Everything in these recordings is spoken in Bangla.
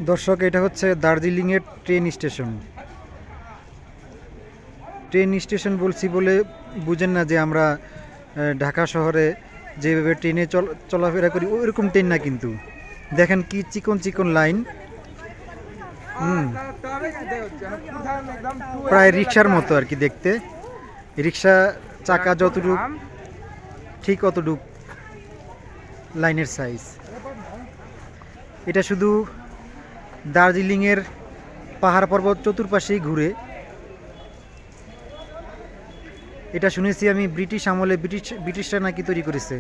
দর্শক, এটা হচ্ছে দার্জিলিংয়ের ট্রেন স্টেশন। ট্রেন স্টেশন বলছি বলে বুঝেন না যে আমরা ঢাকা শহরে যেভাবে ট্রেনে চলাফেরা করি ওইরকম ট্রেন না, কিন্তু দেখেন কি চিকন চিকন লাইন। প্রায় রিক্সার মতো আর কি দেখতে। রিক্সা চাকা যতটুকু ঠিক অতটুক লাইনের সাইজ। এটা শুধু দার্জিলিংয়ের পাহাড় পর্বত চতুর্পাশেই ঘুরে। এটা শুনেছি আমি ব্রিটিশ আমলে ব্রিটিশরা নাকি তৈরি করেছে।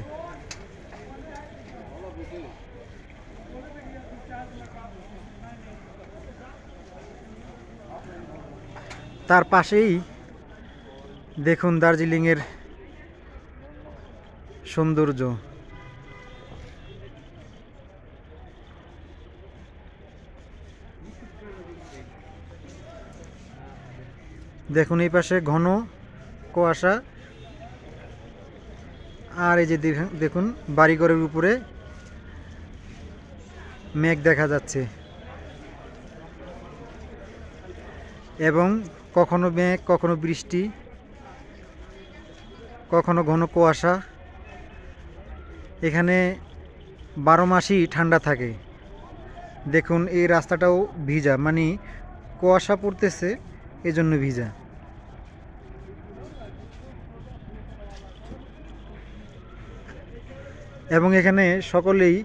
তার পাশেই দেখুন দার্জিলিংয়ের সৌন্দর্য। দেখুন এই পাশে ঘন কুয়াশা, আর এই যে দেখুন বাড়িঘরের উপরে মেঘ দেখা যাচ্ছে, এবং কখনো মেঘ, কখনো বৃষ্টি, কখনো ঘন কুয়াশা। এখানে 12 মাসই ঠান্ডা থাকে। দেখুন এই রাস্তাটাও ভিজা, মানে কুয়াশা পড়তেছে এজন্য ভিজা। এবং এখানে সকলেই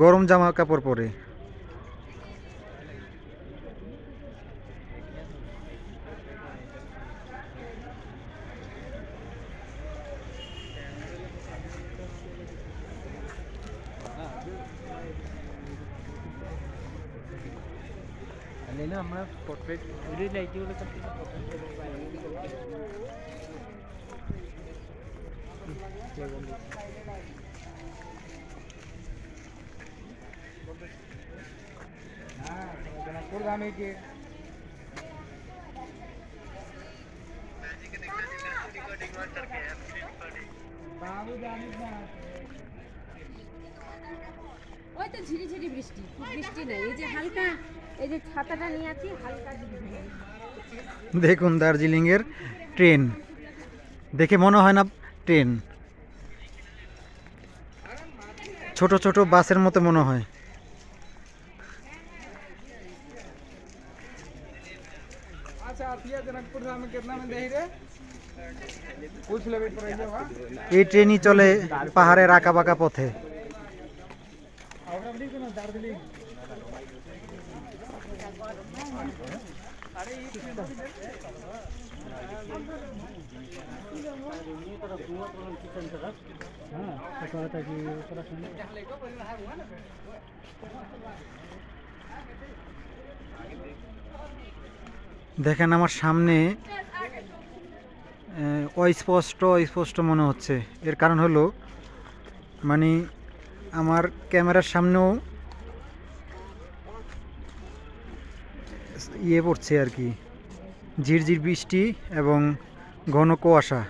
গরম জামা কাপড় পরে। ওই তো ঝিরিঝিরি বৃষ্টি, খুব বৃষ্টি নাই, এই যে হালকা, এই যে ছাতাটা নিয়ে আছি হালকা ঝিরিঝিরি। দেখুন দার্জিলিংয়ের ট্রেন, দেখে মনে হয় না ট্রেন, ছোট ছোট বাসের মতো মনে হয়। এই ট্রেনই চলে পাহাড়ের আঁকা বাঁকা পথে। দেখেন আমার সামনে অস্পষ্ট মনে হচ্ছে। এর কারণ হলো মানে আমার ক্যামেরার সামনেও পড়ছে আর কি, ঝিরঝির বৃষ্টি এবং ঘন কুয়াশা।